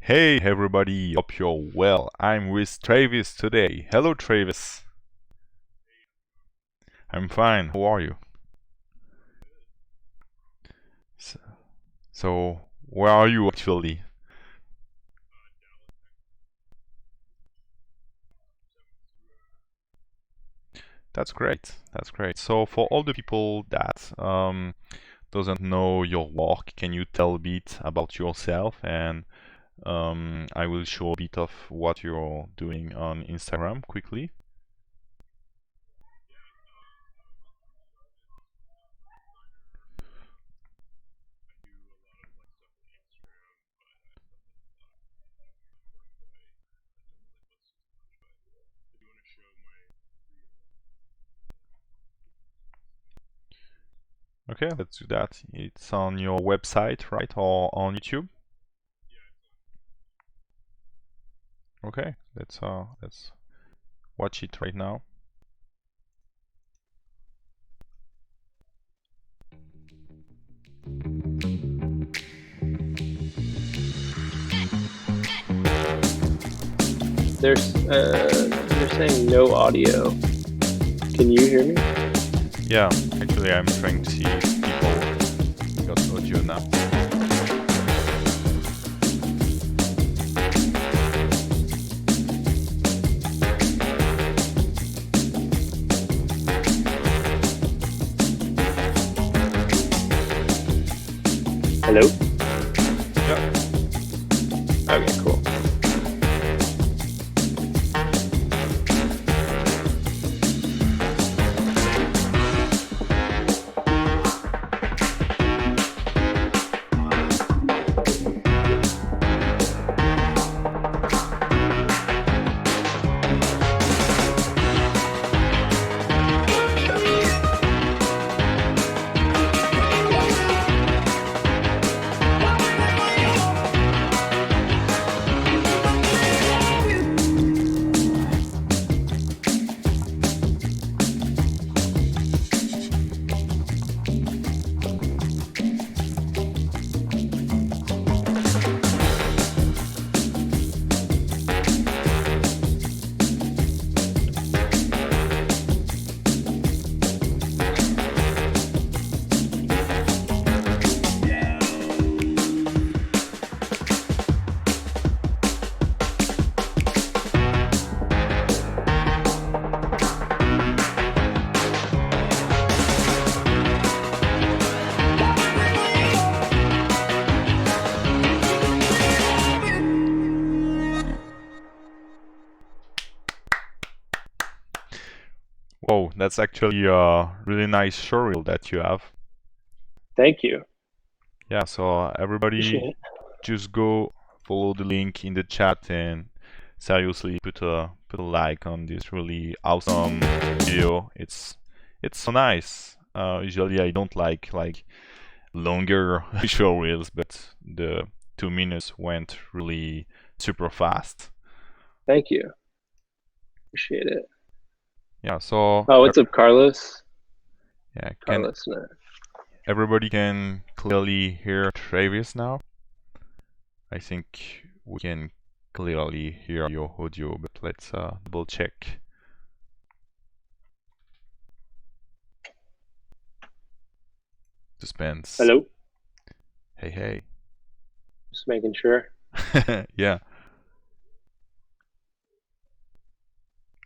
Hey everybody, hope you're well. I'm with Travis today. Hello Travis. I'm fine. How are you? So, so where are you actually? That's great. That's great. So for all the people that doesn't know your work, can you tell a bit about yourself and I will show a bit of what you're doing on Instagram quickly. Okay, let's do that. It's on your website, right? Or on YouTube? Okay, let's watch it right now. They're saying no audio. Can you hear me? Yeah, actually I'm trying to see if people got audio now. Hello? Yeah. Okay, cool. Whoa, that's actually a really nice showreel that you have. Thank you. Yeah, so Appreciate everybody it. just go follow the link in the chat and seriously put a like on this really awesome video. It's so nice. Usually I don't like longer showreels, but the 2 minutes went really super fast. Thank you. Appreciate it. Yeah, so Oh, what's up, Carlos? yeah, can Carlos, no. everybody can clearly hear Travis now? I think we can clearly hear your audio, but let's double check. Suspense. Hello? Hey, Just making sure. hey. Yeah,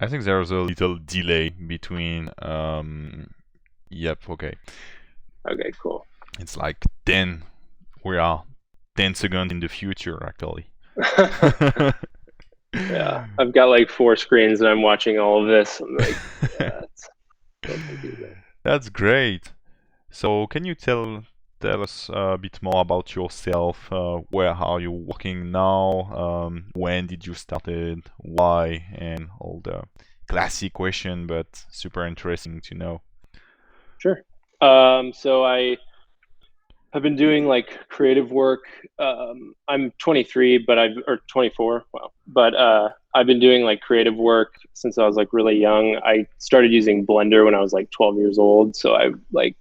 I think there's a little delay between. Yep, okay. Okay, cool. It's like 10. We are 10 seconds in the future, actually. Yeah, I've got like 4 screens and I'm watching all of this. I'm like, yeah, it's a little confusing. That's great. So, can you tell us a bit more about yourself? Where are you working now? When did you started? Why? And all the classic question, but super interesting to know. Sure. So I have been doing like creative work. I'm 23, but or 24. Wow. But I've been doing like creative work since I was like really young. I started using Blender when I was like 12 years old. So I like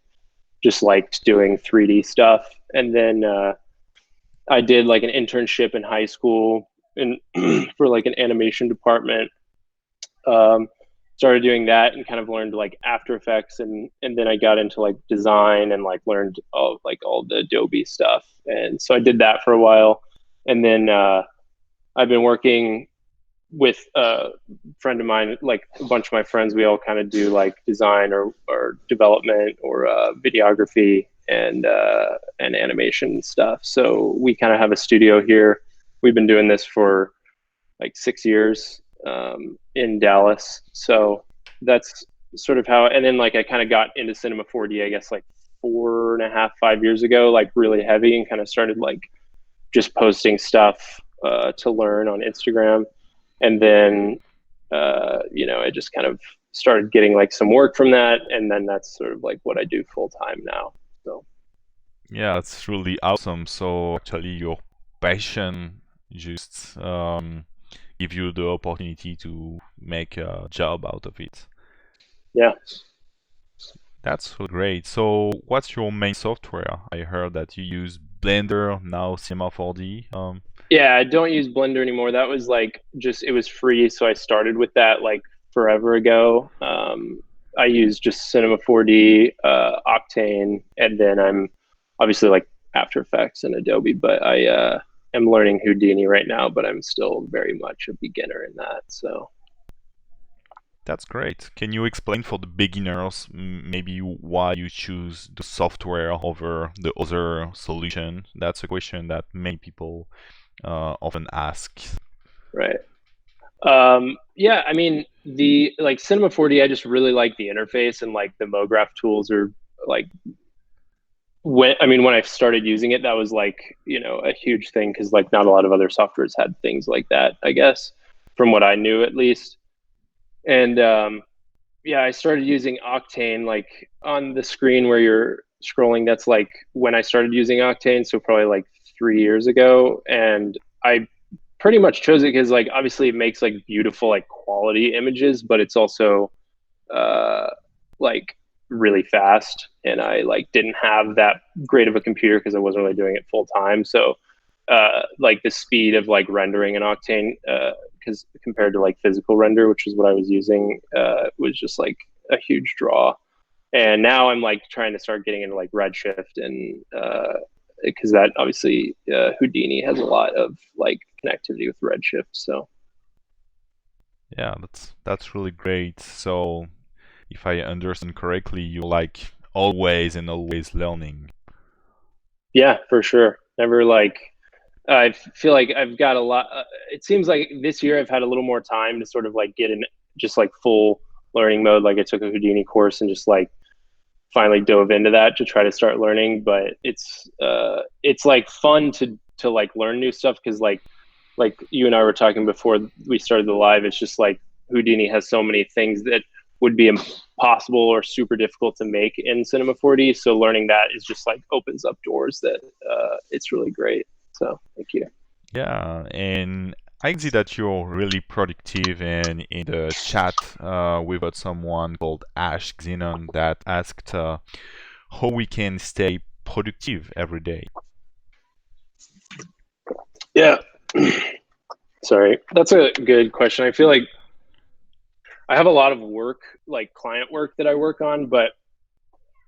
just liked doing 3D stuff. And then I did like an internship in high school in for like an animation department. Um, Started doing that and kind of learned like After Effects, and then I got into like design and like learned all the Adobe stuff. And so I did that for a while, and then I've been working with a friend of mine, like a bunch of my friends. We all kind of do like design or development or videography and animation stuff. So we kind of have a studio here. We've been doing this for like 6 years in Dallas. So that's sort of how. And then like I kind of got into Cinema 4D, I guess like 4.5, 5 years ago, like really heavy, and kind of started like just posting stuff to learn on Instagram. And then I just kind of started getting like some work from that, and then that's sort of like what I do full time now. So Yeah, it's really awesome. So actually, your passion just give you the opportunity to make a job out of it. yeah. That's really great. So what's your main software? I heard that you use Blender, now Cinema 4D. Yeah, I don't use Blender anymore. That was like just it was free, so I started with that like forever ago. I use just Cinema 4D, Octane, and then I'm obviously like After Effects and Adobe, but I am learning Houdini right now, but I'm still very much a beginner in that. So That's great. Can you explain for the beginners maybe why you choose the software over the other solution? That's a question that many people often ask. right. Yeah, I mean the like Cinema 4D, I just really like the interface, and like the MoGraph tools are like when I started using it, that was like, a huge thing because like not a lot of other softwares had things like that, I guess, from what I knew at least. And yeah, I started using Octane like on the screen where you're scrolling. That's like when I started using Octane, so probably like 3 years ago. And I pretty much chose it because like obviously it makes like beautiful like quality images, but it's also uh, like really fast. And I like didn't have that great of a computer because I wasn't really doing it full time. So like the speed of like rendering in Octane, because compared to like physical render, which is what I was using, was just like a huge draw. And now I'm like trying to start getting into like Redshift, and because that obviously Houdini has a lot of like connectivity with Redshift. So Yeah, that's really great. So if I understand correctly, you like always and always learning. yeah, for sure. Never like I feel like I've got a lot. It seems like this year I've had a little more time to sort of like get in just like full learning mode. Like I took a Houdini course and just like finally dove into that to try to start learning. But it's like fun to like learn new stuff because like you and I were talking before we started the live. It's just like Houdini has so many things that would be impossible or super difficult to make in Cinema 4D. So learning that is just like opens up doors that it's really great. So thank you. Yeah, and I can see that you're really productive. And in the chat, we've got someone called Ash Xenon that asked how we can stay productive every day. Yeah. Sorry. That's a good question. I feel like I have a lot of work, like client work that I work on, but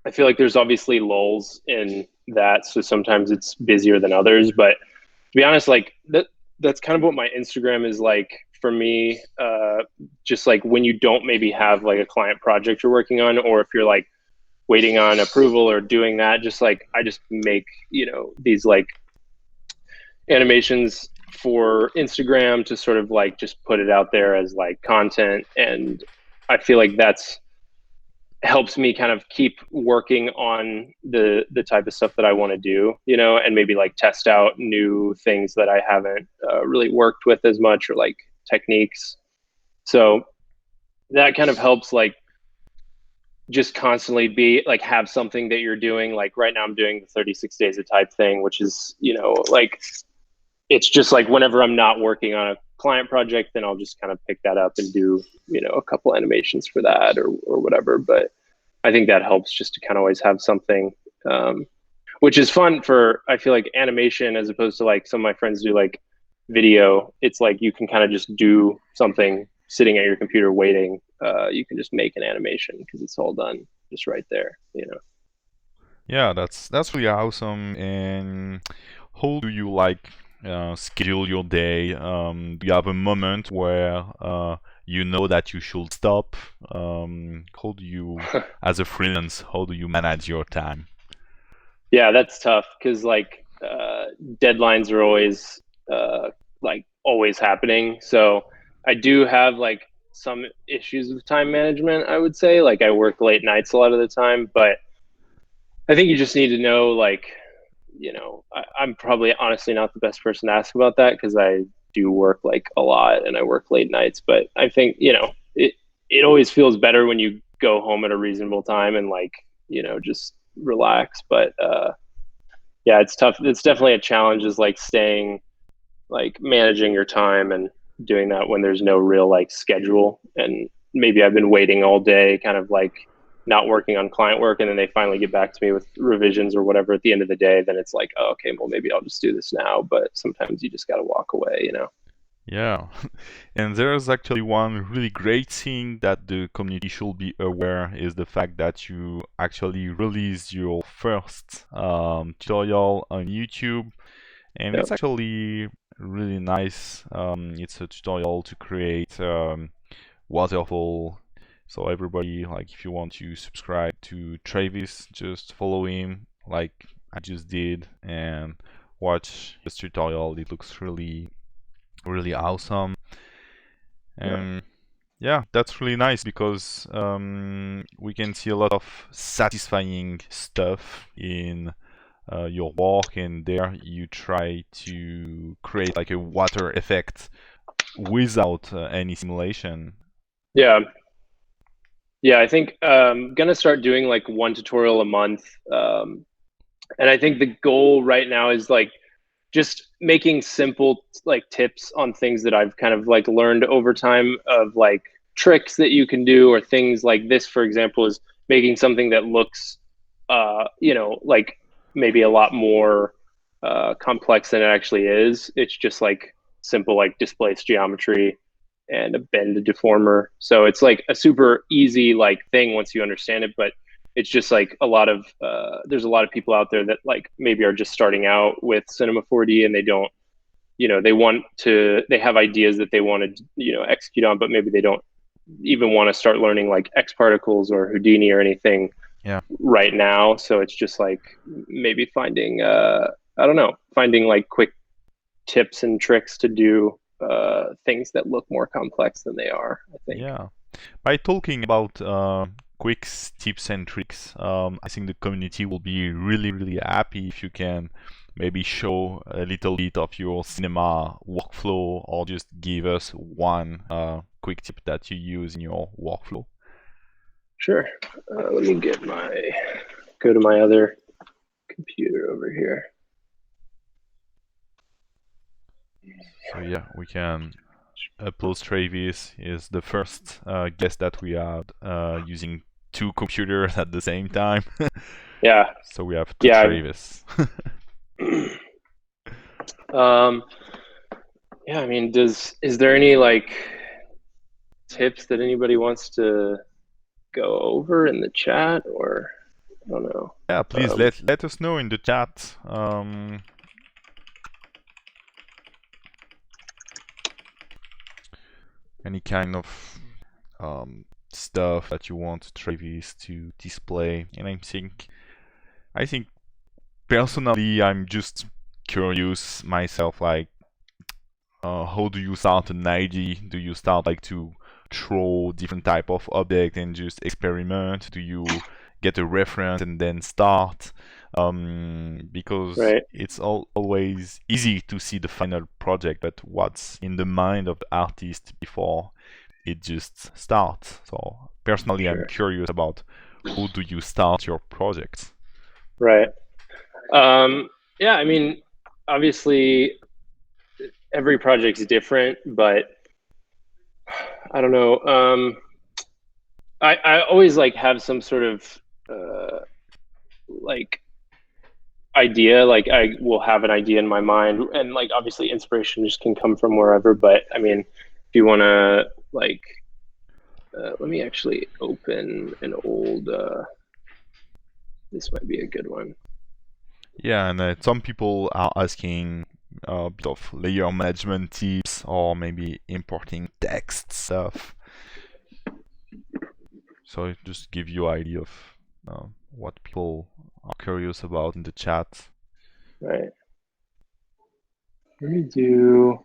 I feel like there's obviously lulls in that. So sometimes it's busier than others. But to be honest, like that's kind of what my Instagram is like for me. Just like when you don't maybe have like a client project you're working on, or if you're like waiting on approval or doing that, just like I just make, these like animations for Instagram to sort of like just put it out there as like content. And I feel like that's helps me kind of keep working on the type of stuff that I want to do, and maybe like test out new things that I haven't really worked with as much, or like techniques. So that kind of helps like just constantly be like have something that you're doing. Like right now I'm doing the 36 days of type thing, which is, like it's just like whenever I'm not working on a client project, then I'll just kind of pick that up and do, a couple animations for that or whatever. But I think that helps just to kind of always have something. which is fun for, I feel like, animation as opposed to like some of my friends do like video. It's like you can kind of just do something sitting at your computer waiting. You can just make an animation because it's all done just right there, you know. Yeah, that's really awesome. And how do you like schedule your day? Do you have a moment where you know that you should stop? How do you, as a freelance, how do you manage your time? Yeah, that's tough because like deadlines are always like always happening. So I do have like some issues with time management, I would say. Like I work late nights a lot of the time, but I think you just need to know like, you know, I'm probably honestly not the best person to ask about that because I do work like a lot and I work late nights, but I think, you know, it always feels better when you go home at a reasonable time and like, you know, just relax. But yeah, it's tough. It's definitely a challenge is like staying like managing your time and doing that when there's no real like schedule. And maybe I've been waiting all day, kind of like not working on client work, and then they finally get back to me with revisions or whatever at the end of the day. Then it's like, oh, okay, well maybe I'll just do this now. But sometimes you just got to walk away, you know. Yeah, and there's actually one really great thing that the community should be aware is the fact that you actually release your first tutorial on YouTube, and Yeah, it's actually really nice. It's a tutorial to create waterfall. So everybody, like, if you want to subscribe to Travis, just follow him, like I just did, and watch this tutorial. It looks really awesome. yeah, And yeah, that's really nice because we can see a lot of satisfying stuff in your work, and there you try to create like a water effect without any simulation. yeah. Yeah, I think gonna start doing like one tutorial a month. And I think the goal right now is like just making simple like tips on things that I've kind of like learned over time of like tricks that you can do or things like this, for example, is making something that looks you know, like maybe a lot more complex than it actually is. It's just like simple like displaced geometry and a bend deformer. So it's like a super easy like thing once you understand it, but it's just like a lot of there's a lot of people out there that like maybe are just starting out with Cinema 4D and they don't, you know, they have ideas that they want to, you know, execute on, but maybe they don't even want to start learning like X particles or Houdini or anything Yeah. right now. So it's just like maybe finding I don't know, finding like quick tips and tricks to do things that look more complex than they are, I think. Yeah. By talking about quick tips and tricks, I think the community will be really happy if you can maybe show a little bit of your cinema workflow or just give us one quick tip that you use in your workflow. Sure. Let me go to my other computer over here. So yeah, we can upload Travis is the first guest that we had using two computers at the same time. Yeah. So we have two Yeah. Travis. um, yeah, I mean, is there any like tips that anybody wants to go over in the chat or I don't know. Yeah, please let us know in the chat. Any kind of stuff that you want Travis to display. And I think personally I'm just curious myself, like how do you start an idea? Do you start like to throw different type of object and just experiment? Do you get a reference and then start? Because Right. it's always easy to see the final project, but what's in the mind of the artist before it just starts. So personally, I'm Sure. curious about how do you start your projects? Right. Yeah, I mean, obviously every project's different, but I don't know. I always like have some sort of like idea. Like I will have an idea in my mind, and like obviously inspiration just can come from wherever. But I mean, if you want to like, let me actually open an old. This might be a good one. Yeah, and some people are asking a bit of layer management tips or maybe importing text stuff. So it just give you idea of what people are curious about in the chat. Right. Let me do.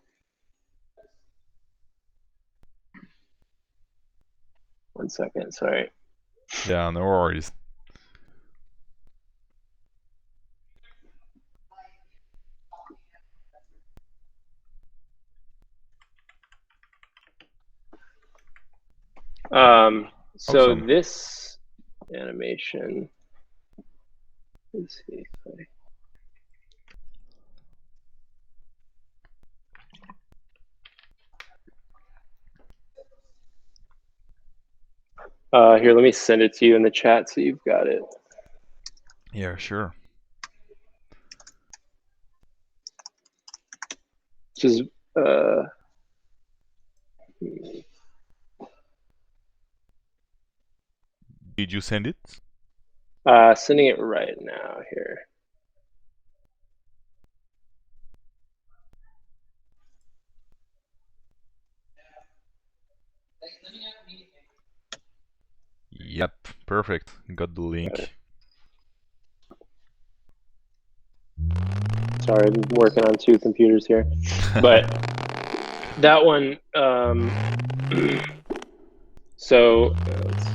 One second, sorry. Yeah, no worries. So Awesome. this animation, let's see. Here, let me send it to you in the chat so you've got it. Yeah, sure. Just Did you send it? sending it right now here. Yep, perfect. Got the link. Sorry, I'm working on two computers here, but that one. So let's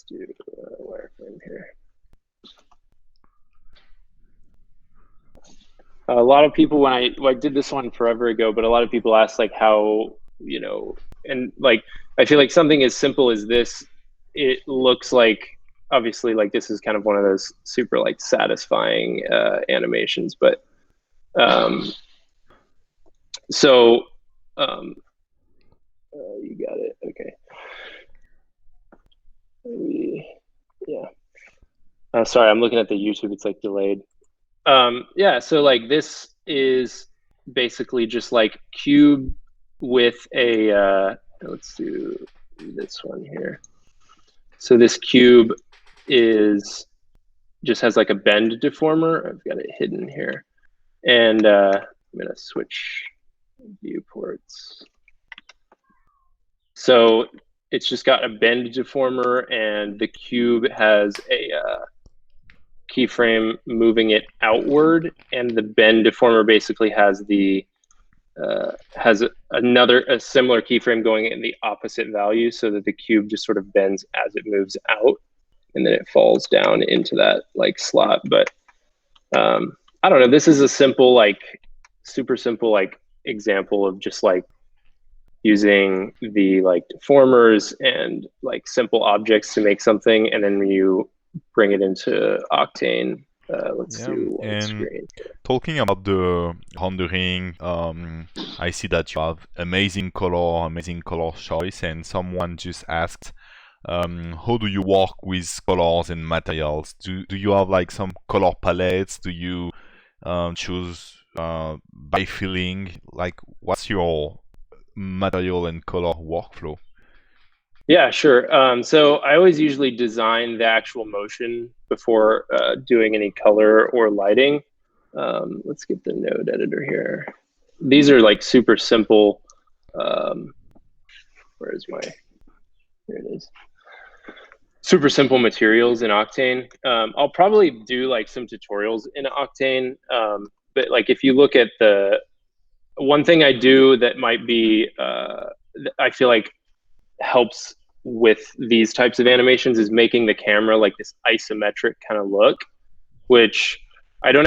do a wireframe here. A lot of people, when I did this one forever ago, but a lot of people ask like how, and like I feel like something as simple as this, it looks like obviously like this is kind of one of those super like satisfying animations, but so you got it, okay. Yeah. Sorry, I'm looking at the YouTube. It's like delayed. Yeah, so like this is basically just like cube with a let's do this one here. So this cube is just has like a bend deformer. I've got it hidden here. And I'm gonna switch viewports. So it's just got a bend deformer, and the cube has a keyframe moving it outward, and the bend deformer basically has the has a similar keyframe going in the opposite value, so that the cube just sort of bends as it moves out, and then it falls down into that like slot. But I don't know. This is a simple, like super simple, like example of just like using the like deformers and like simple objects to make something, and then when you bring it into Octane, let's do one and screen. talking about the rendering, I see that you have amazing color choice, and someone just asked, how do you work with colors and materials? Do you have like some color palettes? Do you choose by feeling? Like, what's your material and color workflow? Yeah, sure. So I always usually design the actual motion before doing any color or lighting. Let's get the node editor here. These are like super simple. Where's my, here it is. Super simple materials in Octane. I'll probably do like some tutorials in Octane. But like if you look at the, one thing I do that might be, I feel like helps with these types of animations is making the camera like this isometric kind of look, which I don't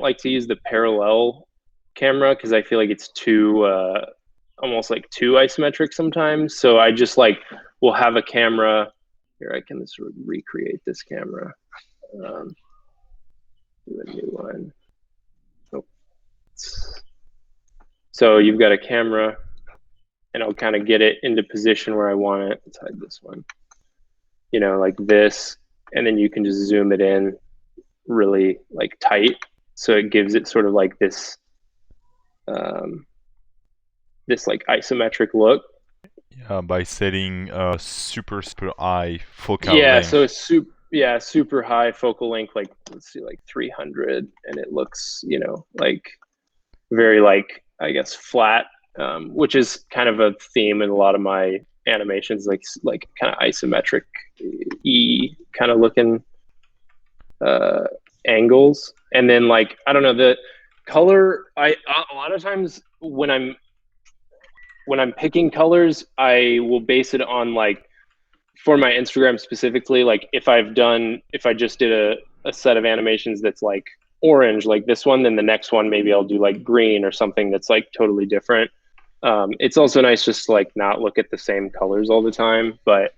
like to use the parallel camera because I feel like it's too almost like too isometric sometimes. So I just like will have a camera here. I can sort of recreate this camera. Do a new one. Oh. So you've got a camera, and I'll kind of get it into position where I want it. Let's hide this one. Like this, and then you can just zoom it in. really like tight, so it gives it sort of like this this like isometric look. Yeah, by setting a super high focal Yeah, so length. it's super high focal length, like let's see, like 300, and it looks, like very like I guess flat, which is kind of a theme in a lot of my animations, like kind of isometric kind of looking angles. And then like I don't know, the color, I a lot of times when I'm picking colors, I will base it on like, for my Instagram specifically, like if I just did a set of animations that's like orange, like this one, then the next one maybe I'll do like green or something that's like totally different. It's also nice just to like not look at the same colors all the time. But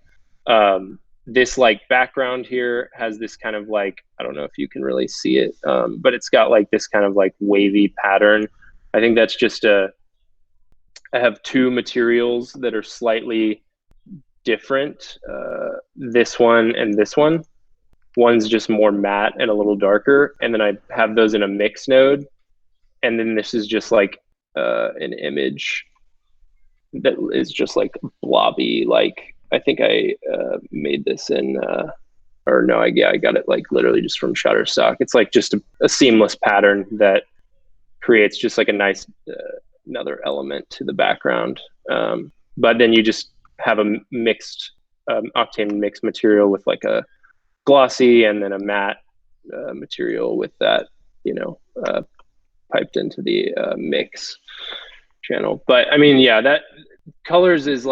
this like background here has this kind of like, I don't know if you can really see it, but it's got like this kind of like wavy pattern. I think that's just I have two materials that are slightly different. This one and this one. One's just more matte and a little darker, and then I have those in a mix node. And then this is just like an image that is just like blobby. Like I think I made this in, or no, I got it like literally just from Shutterstock. It's like just a seamless pattern that creates just like a nice another element to the background. But then you just have a mixed Octane mixed material with like a glossy and then a matte material with that, piped into the mix channel. But I mean, yeah, that colors is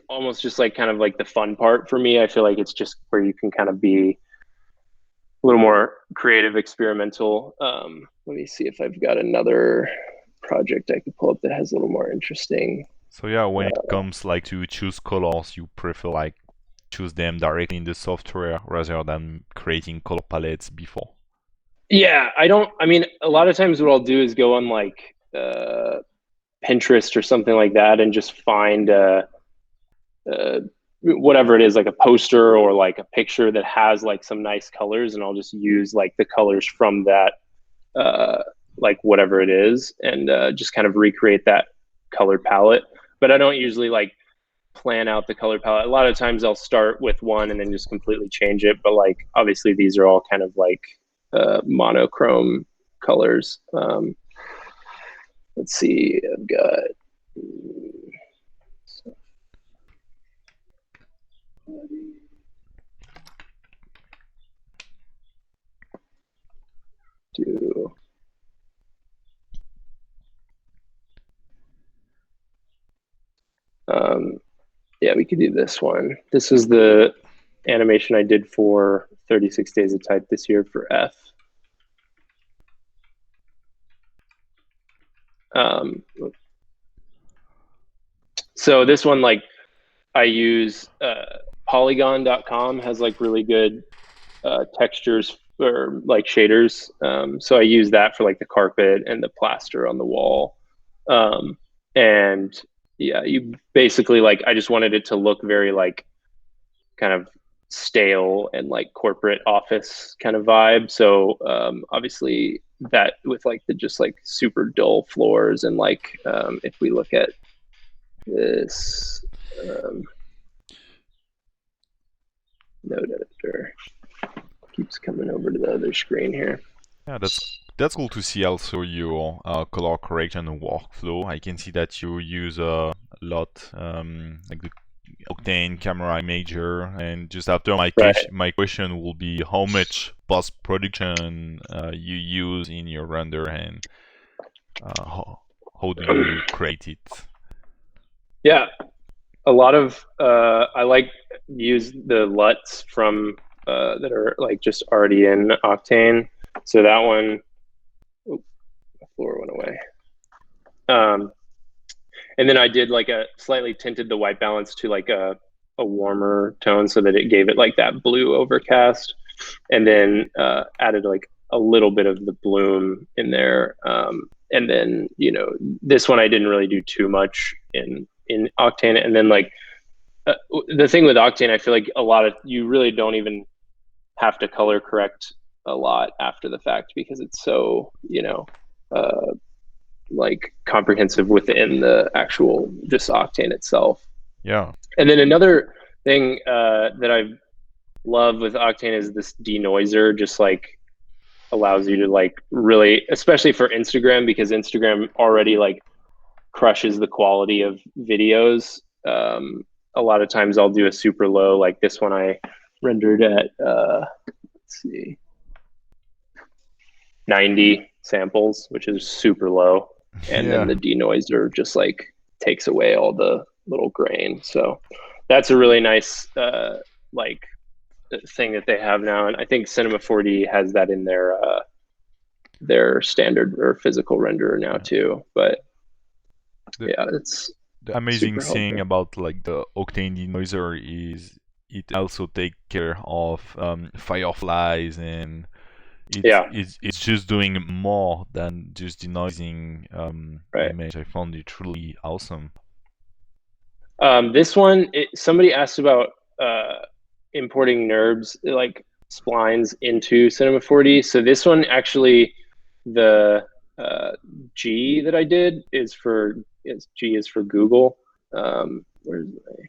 almost just like kind of like the fun part for me. I feel like it's just where you can kind of be a little more creative, experimental. Let me see if I've got another project I could pull up that has a little more interesting. So yeah, when it comes like to choose colors, you prefer like choose them directly in the software rather than creating color palettes before. Yeah, I mean, a lot of times what I'll do is go on like Pinterest or something like that and just find whatever it is, like a poster or like a picture that has like some nice colors, and I'll just use like the colors from that, like whatever it is, and just kind of recreate that color palette. But I don't usually like plan out the color palette. A lot of times I'll start with one and then just completely change it. But like obviously these are all kind of like monochrome colors. Let's see, I've got do yeah, we could do this one. This is the animation I did for 36 Days of Type this year for F. So this one, like I use polygon.com has like really good textures or like shaders. So I use that for like the carpet and the plaster on the wall. And yeah, you basically like, I just wanted it to look very like kind of stale and like corporate office kind of vibe. So obviously that with like the just like super dull floors, and like if we look at this node editor, keeps coming over to the other screen here. Yeah, that's cool to see also your color correction workflow. I can see that you use a lot like the Octane camera imager, and just after my question will be how much post production you use in your render, and how do you create it? Yeah, a lot of I like use the LUTs from that are like just already in Octane. So that one, the floor went away. And then I did like a slightly tinted the white balance to like a warmer tone so that it gave it like that blue overcast, and then added like a little bit of the bloom in there. And then, this one I didn't really do too much in Octane. And then like the thing with Octane, I feel like you really don't even have to color correct a lot after the fact because it's so, like comprehensive within the actual just Octane itself. Yeah. And then another thing that I love with Octane is this denoiser, just like allows you to like really, especially for Instagram, because Instagram already like crushes the quality of videos. A lot of times I'll do a super low, like this one I rendered at, let's see, 90 samples, which is super low. And then Yeah. the denoiser just like takes away all the little grain. So that's a really nice like thing that they have now. And I think Cinema 4D has that in their standard or physical renderer now Yeah. too. But The, yeah, it's the amazing super thing helpful. about like the Octane denoiser is it also take care of fireflies, and Yeah, it's just doing more than just denoising right. image. I found it truly awesome. This one, somebody asked about importing NURBS, like splines into Cinema 4D. So this one actually, the uh, G that I did G is for Google. Where's my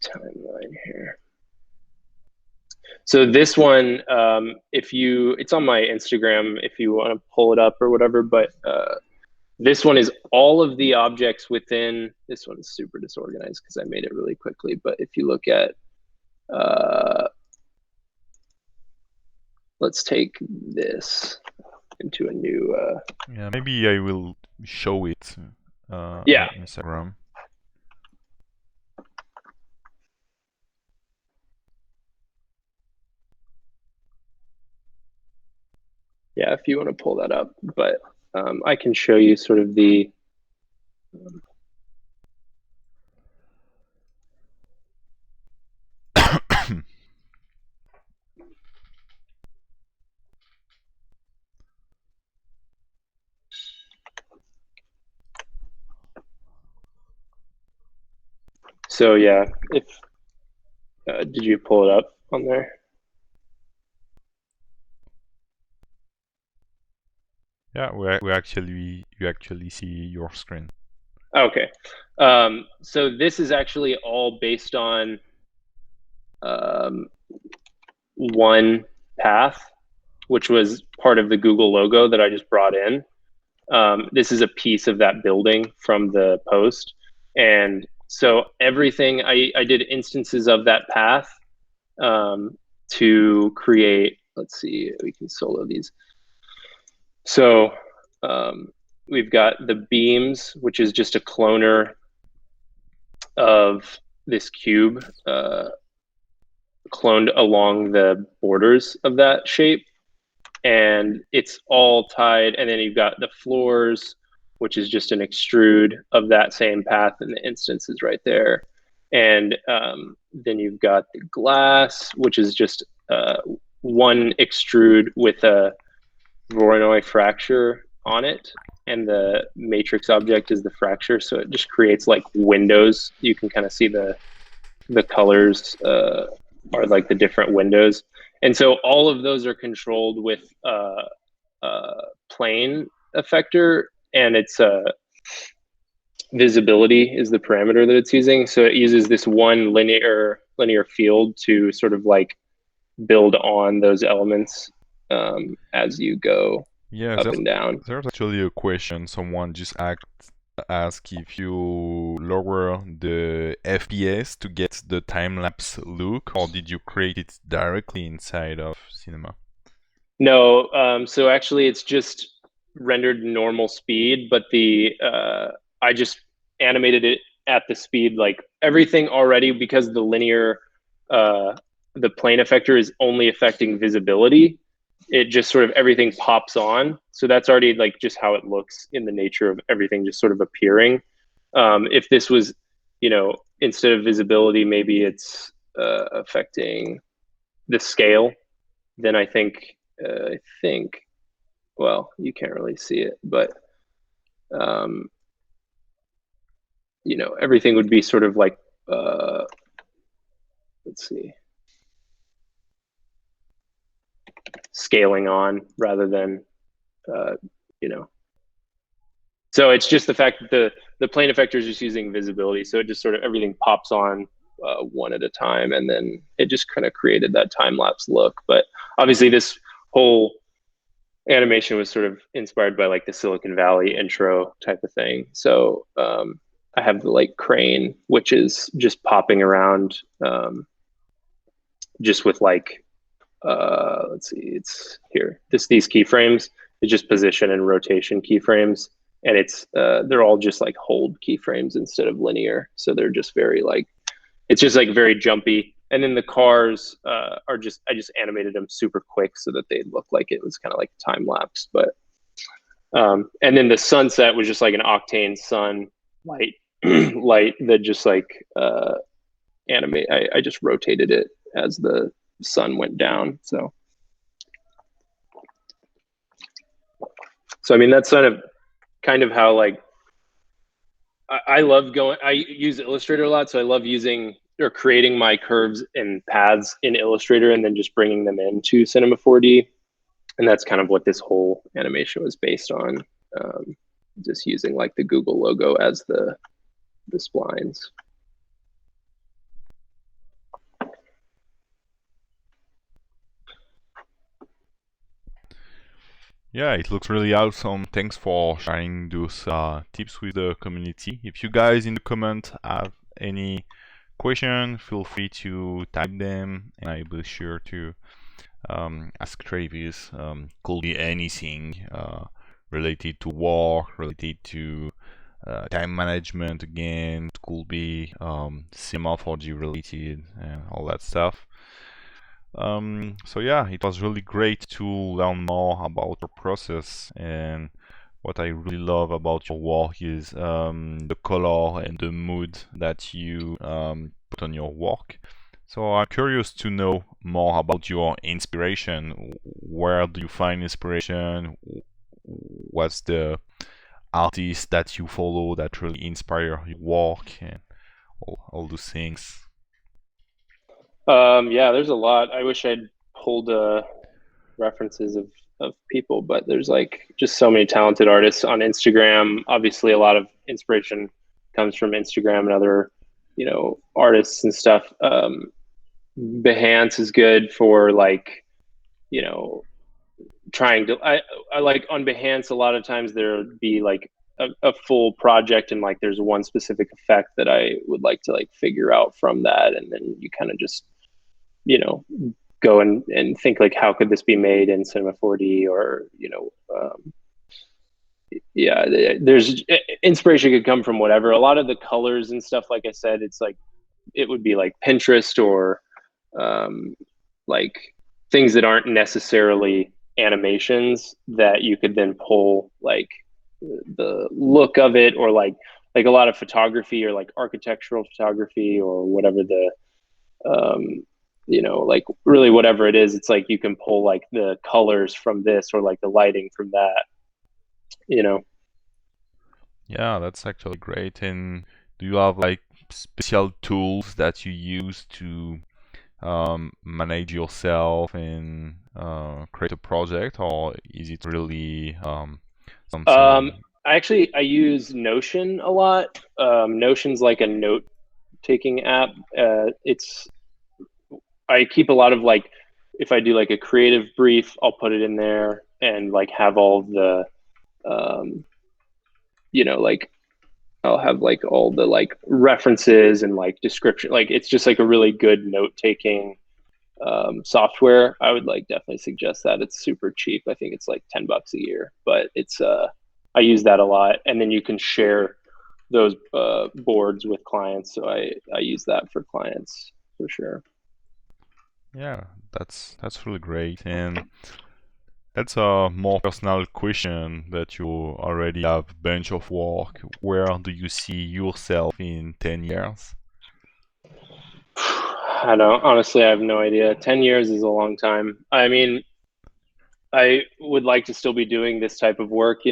timeline here? So this one, it's on my Instagram if you want to pull it up or whatever, but this one is all of the objects within, this one is super disorganized because I made it really quickly. But if you look at, let's take this into a new, Yeah, maybe I will show it yeah, on Instagram. yeah, if you want to pull that up. But I can show you sort of the, so yeah, if, did you pull it up on there? Yeah, you actually see your screen. Okay. So this is actually all based on um, one path, which was part of the Google logo that I just brought in. This is a piece of that building from the post. And so everything, I did instances of that path to create, let's see, we can solo these. So we've got the beams, which is just a cloner of this cube cloned along the borders of that shape. And it's all tied. And then you've got the floors, which is just an extrude of that same path, and the instance is right there. And then you've got the glass, which is just one extrude with a Voronoi fracture on it. And the matrix object is the fracture. So it just creates like windows. You can kind of see the colors are like the different windows. And so all of those are controlled with plane effector, and it's visibility is the parameter that it's using. So it uses this one linear field to sort of like build on those elements as you go Yeah, up and down. there's actually a question. Someone just ask if you lower the FPS to get the time-lapse look, or did you create it directly inside of Cinema? No, so actually it's just rendered normal speed, but I just animated it at the speed, like everything already, because the plane effector is only affecting visibility. It just sort of everything pops on. So that's already like just how it looks in the nature of everything just sort of appearing. If this was, instead of visibility, maybe it's affecting the scale, then I think, well, you can't really see it, but um, everything would be sort of like, let's see. scaling on rather than you know. So it's just the fact that the plane effector is just using visibility, so it just sort of everything pops on one at a time, and then it just kind of created that time lapse look. But obviously, this whole animation was sort of inspired by like the Silicon Valley intro type of thing. So I have the like crane, which is just popping around, just with like let's see, it's here. These keyframes. It's just position and rotation keyframes, and it's they're all just like hold keyframes instead of linear. So they're just very like, it's just like very jumpy. And then the cars are just, I just animated them super quick so that they look like it was kind of like time lapse. But and then the sunset was just like an octane sun light light that just like animate. I just rotated it as the sun went down. So I mean that's kind of how like I love going. I use Illustrator a lot, so I love using or creating my curves and paths in Illustrator and then just bringing them into Cinema 4D. And that's kind of what this whole animation was based on. Just using like the Google logo as the splines. Yeah, it looks really awesome. Thanks for sharing those tips with the community. If you guys in the comment have any question, feel free to type them, and I will be sure to ask Travis. Could be anything related to work, related to time management. Again, it could be Cinema 4D related and all that stuff. So yeah, it was really great to learn more about your process, and what I really love about your work is the color and the mood that you put on your work. So I'm curious to know more about your inspiration. Where do you find inspiration? What's the artist that you follow that really inspire your work and all those things? Yeah, there's a lot. I wish I'd pulled references of people, but there's like just so many talented artists on Instagram. Obviously, a lot of inspiration comes from Instagram and other, artists and stuff. Behance is good for like, trying to. I like on Behance. A lot of times there'd be like a full project and like there's one specific effect that I would like to like figure out from that, and then you kind of just go and think like how could this be made in Cinema 4D, or yeah, there's inspiration could come from whatever. A lot of the colors and stuff, like I said, it's like it would be like Pinterest or like things that aren't necessarily animations that you could then pull like the look of it, or like a lot of photography or like architectural photography or whatever the like really whatever it is, it's like you can pull like the colors from this or like the lighting from that. Yeah, that's actually great. And do you have like special tools that you use to manage yourself and create a project, or is it really something? I use Notion a lot. Notion's like a note taking app. I keep a lot of like, if I do like a creative brief, I'll put it in there and like have all the like I'll have like all the like references and like description. Like it's just like a really good note taking software. I would like definitely suggest that. It's super cheap. I think it's like $10 a year, but it's I use that a lot. And then you can share those boards with clients. So I use that for clients for sure. Yeah, that's really great. And that's a more personal question, that you already have a bunch of work. Where do you see yourself in 10 years? I don't honestly, I have no idea. 10 years is a long time. I mean, I would like to still be doing this type of work.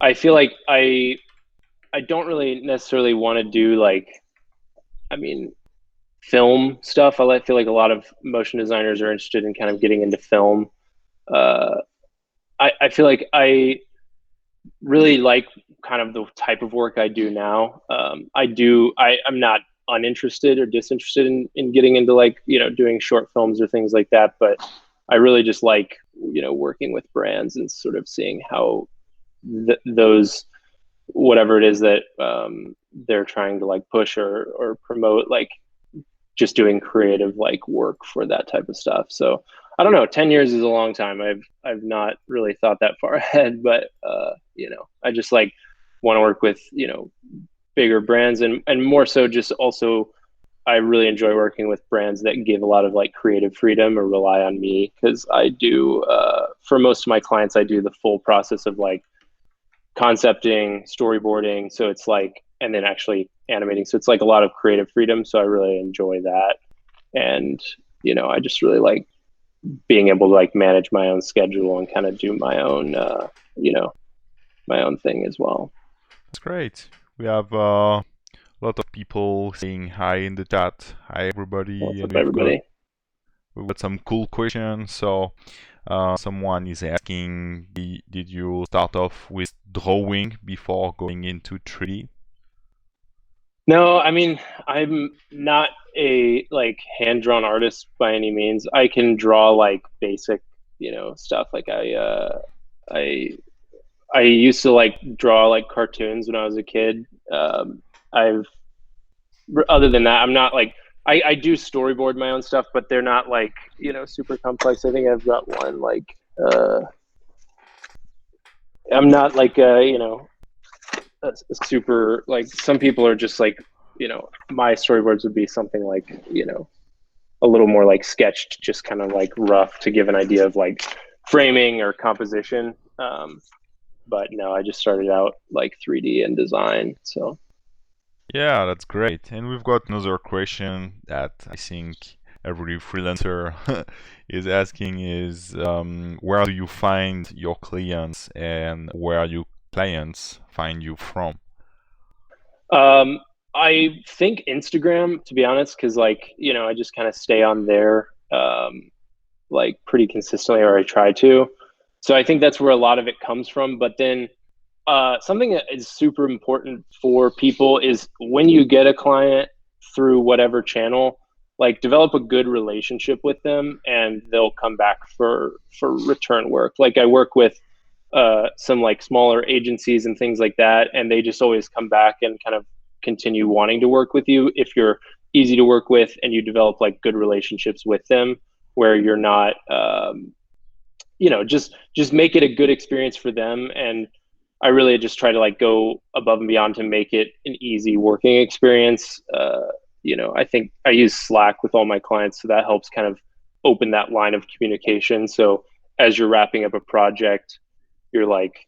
I feel like I don't really necessarily want to do like, I mean, film stuff. Feel like a lot of motion designers are interested in kind of getting into film. Uh, I feel like I really like kind of the type of work I do now. I'm not uninterested or disinterested in getting into like, doing short films or things like that. But I really just like, working with brands and sort of seeing how those, whatever it is that they're trying to like push or promote, like just doing creative like work for that type of stuff. So I don't know, 10 years is a long time. I've not really thought that far ahead, but I just like want to work with, bigger brands and more so just also I really enjoy working with brands that give a lot of like creative freedom or rely on me because I do for most of my clients I do the full process of like concepting, storyboarding. So it's like, and then actually animating. So it's like a lot of creative freedom. So I really enjoy that. And, I just really like being able to like manage my own schedule and kind of do my own, my own thing as well. That's great. We have a lot of people saying hi in the chat. Hi everybody, What's and up, everybody? we've got some cool questions. So someone is asking, did you start off with drawing before going into 3D? No, I mean, I'm not a like hand-drawn artist by any means. I can draw like basic, stuff. Like I I used to like draw like cartoons when I was a kid. I've other than that, I'm not like I do storyboard my own stuff, but they're not like super complex. I think I've got one like I'm not like a super like some people are just like my storyboards would be something like a little more like sketched, just kind of like rough to give an idea of like framing or composition. But no, I just started out like 3D and design. So Yeah, that's great. And we've got another question that I think every freelancer is asking is where do you find your clients and where your clients find you from? um, I think Instagram, to be honest, because like I just kind of stay on there like pretty consistently, or I try to. So I think that's where a lot of it comes from. But then something that is super important for people is when you get a client through whatever channel, like develop a good relationship with them, and they'll come back for return work. Like I work with some like smaller agencies and things like that, and they just always come back and kind of continue wanting to work with you if you're easy to work with and you develop like good relationships with them, where you're not just make it a good experience for them. And I really just try to like go above and beyond to make it an easy working experience. I think I use Slack with all my clients, so that helps kind of open that line of communication. So as you're wrapping up a project, you're like,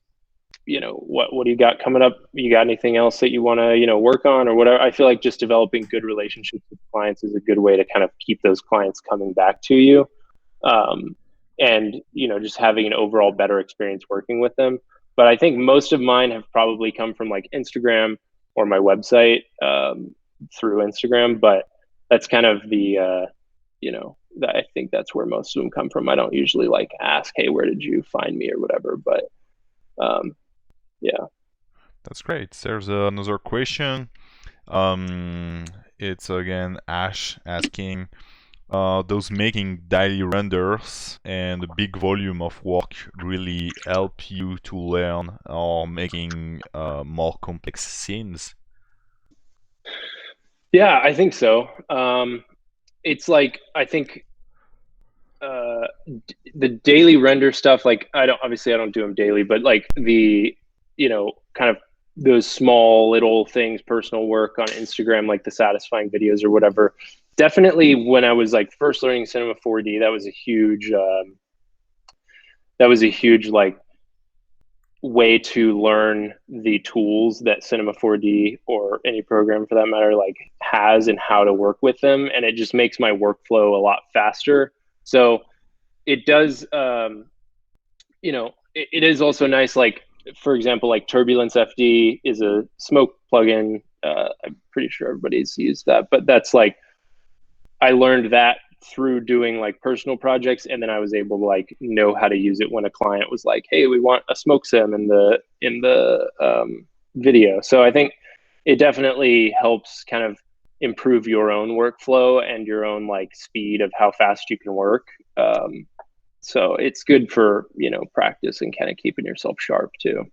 what do you got coming up? You got anything else that you want to, work on or whatever? I feel like just developing good relationships with clients is a good way to kind of keep those clients coming back to you. And just having an overall better experience working with them. But I think most of mine have probably come from like Instagram or my website through Instagram. But that's kind of the I think that's where most of them come from. I don't usually like ask, hey, where did you find me or whatever. But yeah. That's great. There's another question. It's again Ash asking, does making daily renders and a big volume of work really help you to learn or making more complex scenes? Yeah, I think so. It's like I think the daily render stuff. Like I don't do them daily, but like the kind of those small little things, personal work on Instagram, like the satisfying videos or whatever. Definitely, when I was like first learning Cinema 4D, that was a huge like way to learn the tools that Cinema 4D or any program for that matter like has and how to work with them, and it just makes my workflow a lot faster. So it does it is also nice, like for example, like Turbulence FD is a smoke plugin. I'm pretty sure everybody's used that, but that's like I learned that through doing like personal projects, and then I was able to like know how to use it when a client was like, "Hey, we want a smoke sim in the video." So I think it definitely helps kind of improve your own workflow and your own like speed of how fast you can work. So it's good for practice and kind of keeping yourself sharp too.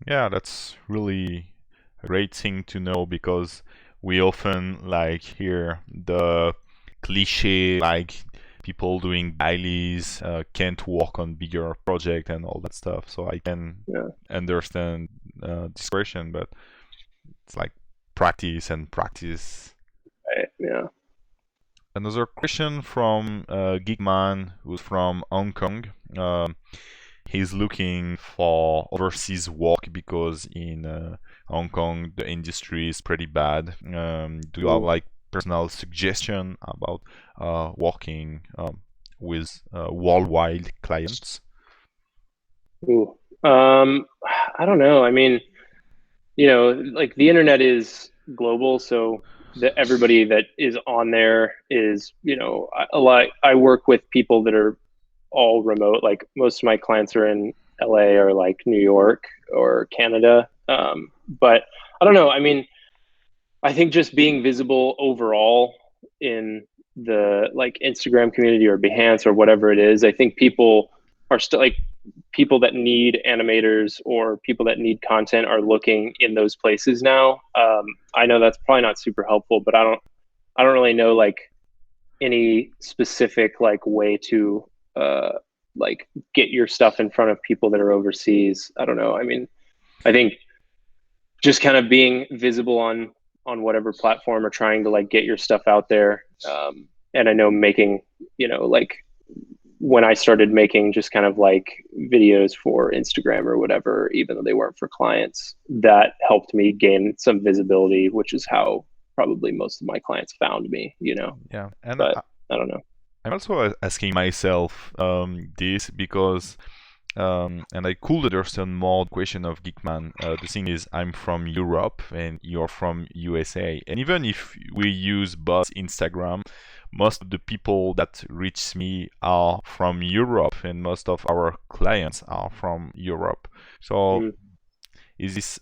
Yeah, that's really a great thing to know because we often like hear the cliche like people doing dailies can't work on bigger project and all that stuff. So I can Yeah. understand this question, but it's like practice and practice. Right. Yeah. Another question from Geekman, who's from Hong Kong. He's looking for overseas work because in Hong Kong the industry is pretty bad. Do you have Mm. like personal suggestion about working with worldwide clients? Ooh. I don't know. I mean, like the internet is global, so that everybody that is on there is, a lot. I work with people that are all remote. Like most of my clients are in LA or like New York or Canada. But I don't know. I mean, I think just being visible overall in the like Instagram community or Behance or whatever it is, I think people are still like people that need animators or people that need content are looking in those places now. I know that's probably not super helpful, but I don't really know like any specific like way to uh like get your stuff in front of people that are overseas. I don't know. I mean, I think just kind of being visible on whatever platform or trying to like get your stuff out there. And I know making, like when I started making just kind of like videos for Instagram or whatever, even though they weren't for clients, that helped me gain some visibility, which is how probably most of my clients found me. Yeah, and But I don't know. I'm also asking myself this because and I could understand more the question of Geekman. The thing is, I'm from Europe and you're from USA. And even if we use both Instagram, most of the people that reach me are from Europe and most of our clients are from Europe. So Mm, is this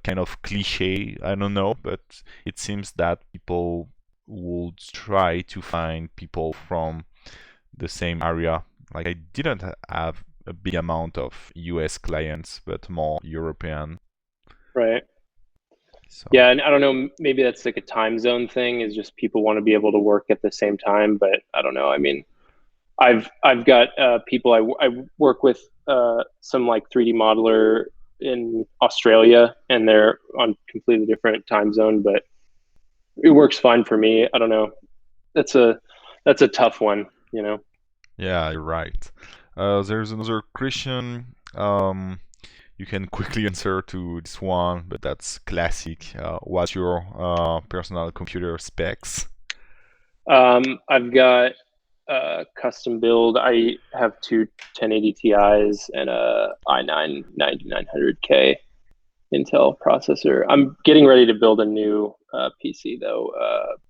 kind of cliche? I don't know, but it seems that people would try to find people from the same area. Like I didn't have a big amount of US clients, but more European. right. So Yeah, and I don't know, maybe that's like a time zone thing, is just people want to be able to work at the same time, but I don't know. I mean, I've got people I work with some like 3D modeler in Australia, and they're on completely different time zone, but it works fine for me. I don't know. That's a tough one. yeah, you're right. There's another question. You can quickly answer to this one, but that's classic. What's your personal computer specs? I've got custom build. I have two 1080 Ti's and a i9 9900K Intel processor. I'm getting ready to build a new PC though.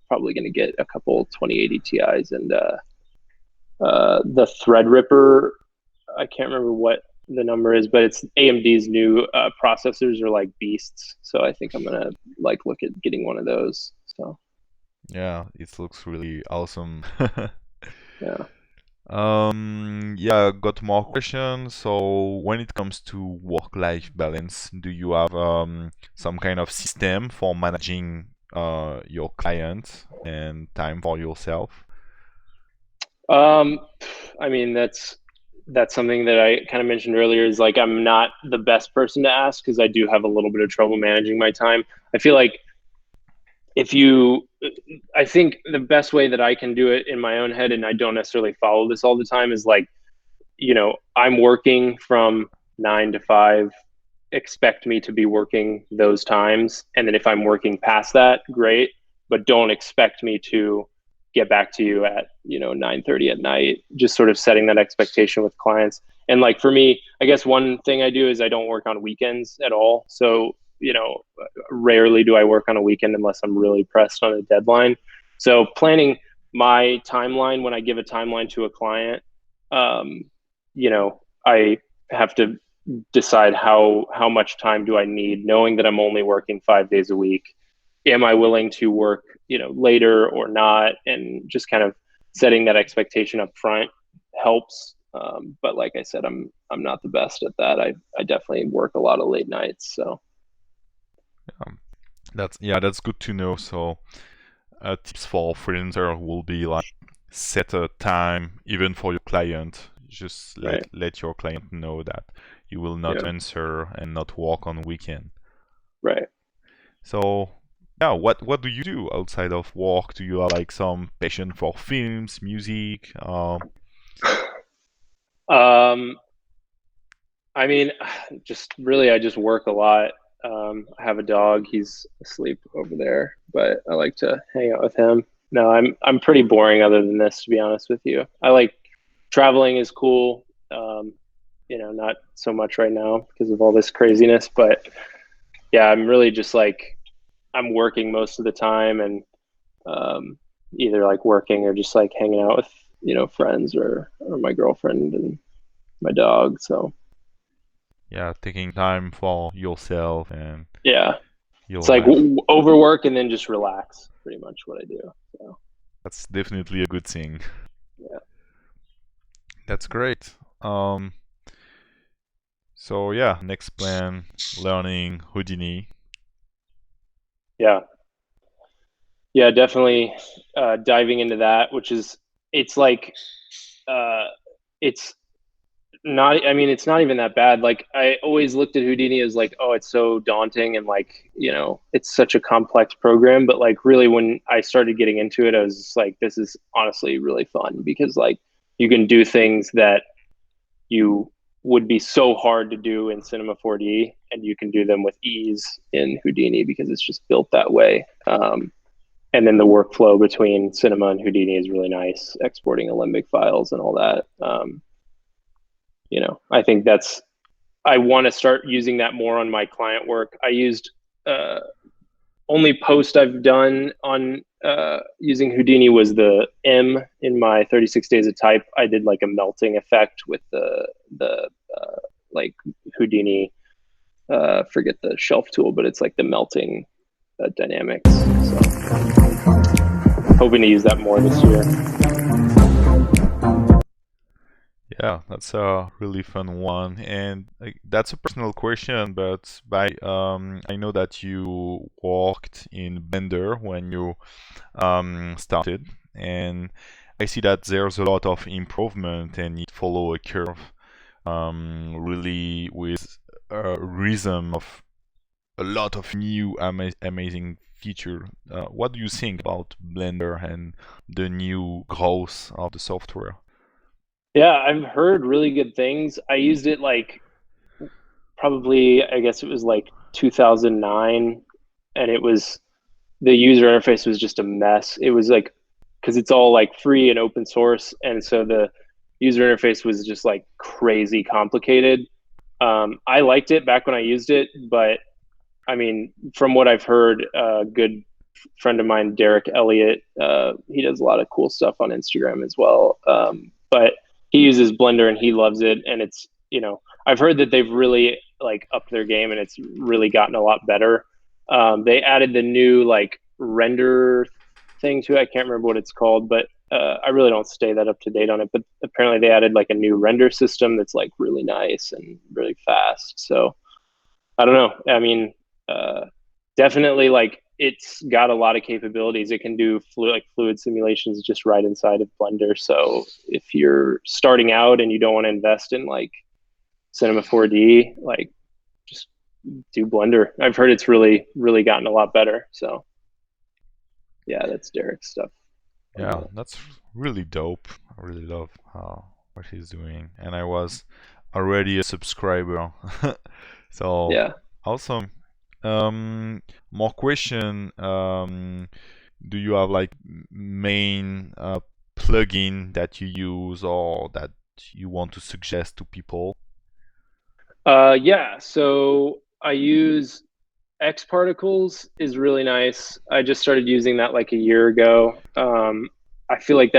Probably going to get a couple 2080 Ti's and the Threadripper. I can't remember what the number is, but it's AMD's new processors are like beasts. So I think I'm gonna like look at getting one of those. So Yeah, it looks really awesome. yeah. Yeah, got more questions. So when it comes to work-life balance, do you have some kind of system for managing your client and time for yourself? Um, I mean that's something that I kind of mentioned earlier. Is like I'm not the best person to ask because I do have a little bit of trouble managing my time. I feel like if you I think the best way that I can do it in my own head, and I don't necessarily follow this all the time, is like, I'm working from 9 to 5. Expect me to be working those times. And then if I'm working past that, great. But don't expect me to get back to you at, 9:30 at night. Just sort of setting that expectation with clients. And like for me, I guess one thing I do is I don't work on weekends at all. So, rarely do I work on a weekend unless I'm really pressed on a deadline. So planning my timeline when I give a timeline to a client, um, I have to decide how much time do I need, knowing that I'm only working 5 days a week. Am I willing to work, later or not? And just kind of setting that expectation up front helps. But like I said, I'm not the best at that. I definitely work a lot of late nights. So Um, that's good to know. So tips for freelancer will be like set a time even for your client. Just right, let your client know that you will not yeah, answer and not work on weekend. right. So yeah, what do you do outside of work? Do you have like some passion for films, music? Um, I mean, just really, I just work a lot. I have a dog. He's asleep over there, but I like to hang out with him. No, I'm pretty boring other than this, to be honest with you. I like traveling is cool. Not so much right now because of all this craziness, but yeah, I'm really just like I'm working most of the time and um, either like working or just like hanging out with, friends or my girlfriend and my dog. So Yeah, taking time for yourself and yeah. your It's like life. overwork and then just relax. Pretty much what I do. So That's definitely a good thing. yeah, That's great. Um, so yeah, next plan, learning Houdini. yeah, yeah, definitely diving into that, which is it's like uh, it's not. I mean, it's not even that bad. Like I always looked at Houdini as like, oh, it's so daunting and like it's such a complex program. But like really, when I started getting into it, I was just like, this is honestly really fun because like you can do things that you would be so hard to do in Cinema 4D, and you can do them with ease in Houdini because it's just built that way. And then the workflow between Cinema and Houdini is really nice, exporting Alembic files and all that. I think I want to start using that more on my client work. I used uh, only post I've done on using Houdini was the M in my 36 days of type. I did like a melting effect with the like Houdini. Forget the shelf tool, but it's like the melting dynamics. So hoping to use that more this year. Yeah, that's a really fun one, and that's a personal question. But I know that you worked in Blender when you started, and I see that there's a lot of improvement and it follow a curve, really with a rhythm of a lot of new amazing feature. What do you think about Blender and the new growth of the software? Yeah, I've heard really good things. I used it like probably, I guess it was like 2009, and it was the user interface was just a mess. It was like because it's all like free and open source, and so the user interface was just like crazy complicated. I liked it back when I used it, but I mean, from what I've heard, a good friend of mine, Derek Elliott, he does a lot of cool stuff on Instagram as well. But he uses Blender and he loves it, and it's I've heard that they've really like upped their game and it's really gotten a lot better. They added the new like render thing to it. I can't remember what it's called, but I really don't stay that up to date on it. But apparently they added like a new render system that's like really nice and really fast. So I don't know. I mean, uh, definitely like it's got a lot of capabilities. It can do fluid simulations just right inside of Blender. So if you're starting out and you don't want to invest in like Cinema 4D, like just do Blender. I've heard it's really, really gotten a lot better. So yeah, that's Derek's stuff on Yeah, that. that's really dope. I really love what he's doing, and I was already a subscriber. So Yeah. awesome. More question. Do you have like main plugin that you use or that you want to suggest to people? Yeah. So I use X particles is really nice. I just started using that like a year ago. I feel like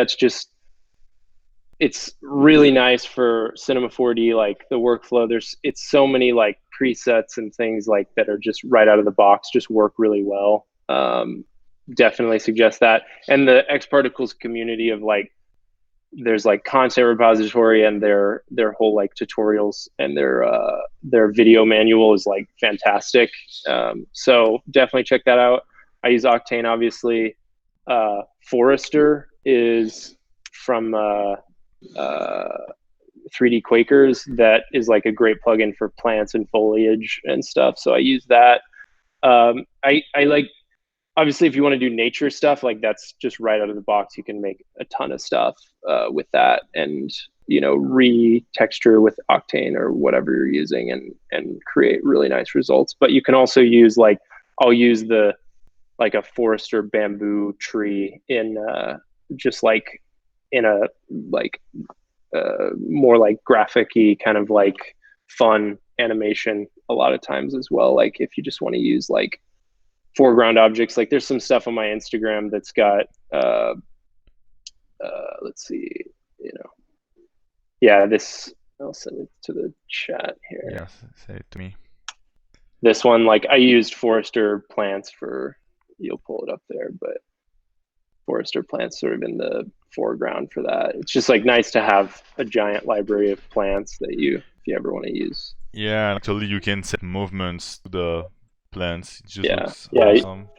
it's really nice for Cinema 4D, like the workflow. It's so many like presets and things like that are just right out of the box, just work really well. Definitely suggest that. And the X Particles community of like, there's like content repository and their whole like tutorials and their video manual is like fantastic. So definitely check that out. I use Octane, obviously. Forester is from 3D Quakers. That is like a great plugin for plants and foliage and stuff. So I use that. I like, obviously if you want to do nature stuff, like that's just right out of the box. You can make a ton of stuff with that, and retexture with Octane or whatever you're using, and create really nice results. But you can also use like, I'll use the like a forester bamboo tree in just like in a like more like graphic-y kind of like fun animation a lot of times as well. Like if you just want to use like foreground objects, like there's some stuff on my Instagram that's got let's see, yeah, this, I'll send it to the chat here. Yes, say it to me. This one, like I used forester plants for, you'll pull it up there, but forester plants sort of in the foreground for that. It's just like nice to have a giant library of plants that if you ever want to use. Yeah, actually you can set movements to the plants. It just looks Yeah, awesome.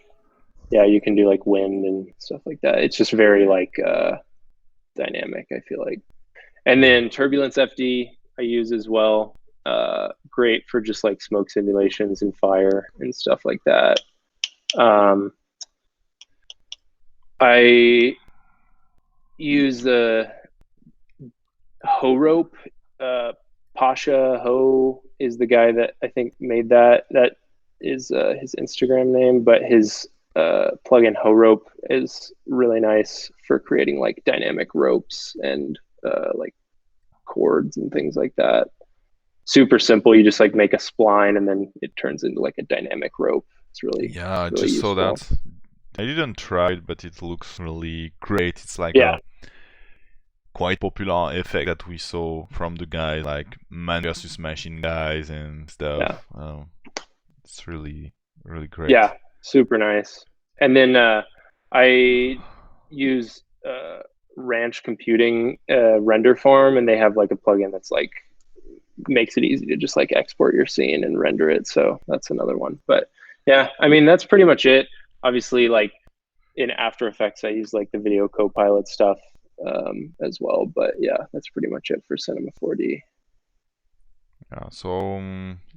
yeah, you can do like wind and stuff like that. It's just very like dynamic, I feel like. And then Turbulence FD I use as well. Great for just like smoke simulations and fire and stuff like that. I use the Ho Rope. Pasha Ho is the guy that I think made that. That is his Instagram name, but his plugin Ho Rope is really nice for creating like dynamic ropes and like chords and things like that. Super simple. You just like make a spline and then it turns into like a dynamic rope. It's really, Yeah, I really just useful. saw that. I didn't try it, but it looks really great. It's like Yeah. a quite popular effect that we saw from the guys like Man versus Machine guys and stuff. It's really, really great. Yeah, super nice. And then I use Ranch Computing render farm, and they have like a plugin that's like makes it easy to just like export your scene and render it. So that's another one. But yeah, I mean that's pretty much it. Obviously, like in After Effects, I use like the video copilot stuff as well. But yeah, that's pretty much it for Cinema 4D. Yeah, so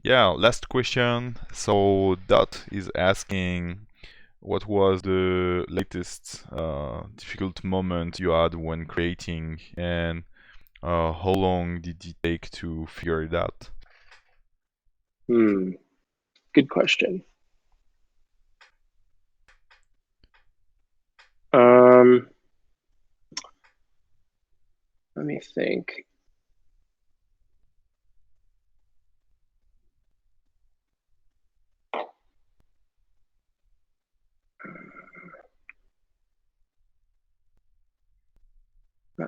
yeah, last question. So Dot is asking, what was the latest difficult moment you had when creating, and how long did it take to figure it out? Good question. Let me think.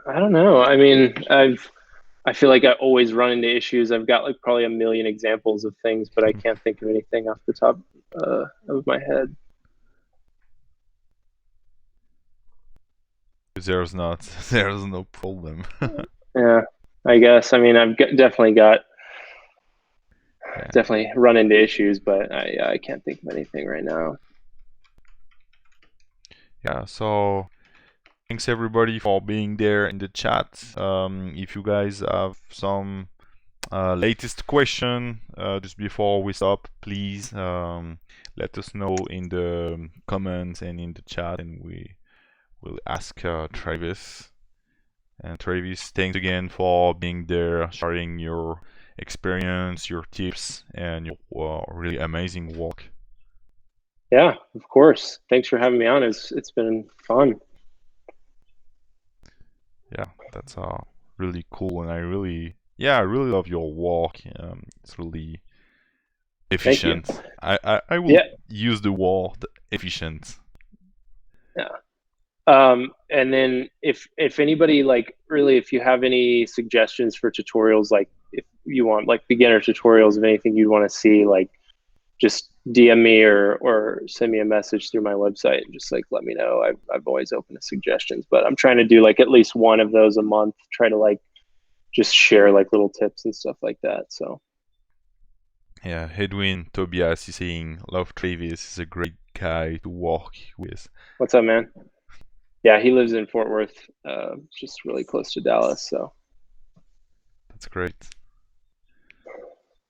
I don't know. I mean, I feel like I always run into issues. I've got like probably a million examples of things, but I can't think of anything off the top of my head. There's no problem. Yeah, I guess. I mean, definitely definitely run into issues, but I can't think of anything right now. Yeah, so thanks everybody for being there in the chat. If you guys have some latest question just before we stop, please let us know in the comments and in the chat, and we will ask Travis. And Travis, thanks again for being there, sharing your experience, your tips, and your really amazing work. Yeah, of course. Thanks for having me on. It's been fun. Yeah, that's really cool, and I really love your work. It's really efficient. Thank you. I will Yeah. use the word efficient. Yeah. And then if anybody like really, if you have any suggestions for tutorials, like if you want like beginner tutorials of anything you'd want to see, like just DM me or send me a message through my website and just like let me know. I've always open to suggestions, but I'm trying to do like at least one of those a month. Try to like just share like little tips and stuff like that. So Yeah, Edwin Tobias is saying Love Travis is a great guy to work with. what's up, man? Yeah, he lives in Fort Worth, just really close to Dallas. So That's great.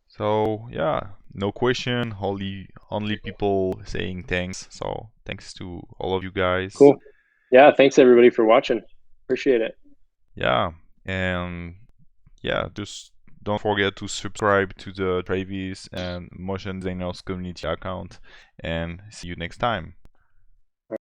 So yeah, no question. Only people saying thanks. So thanks to all of you guys. cool. Yeah, thanks everybody for watching. Appreciate it. Yeah, and yeah, just don't forget to subscribe to the Travis and Motion Designers community account, and see you next time.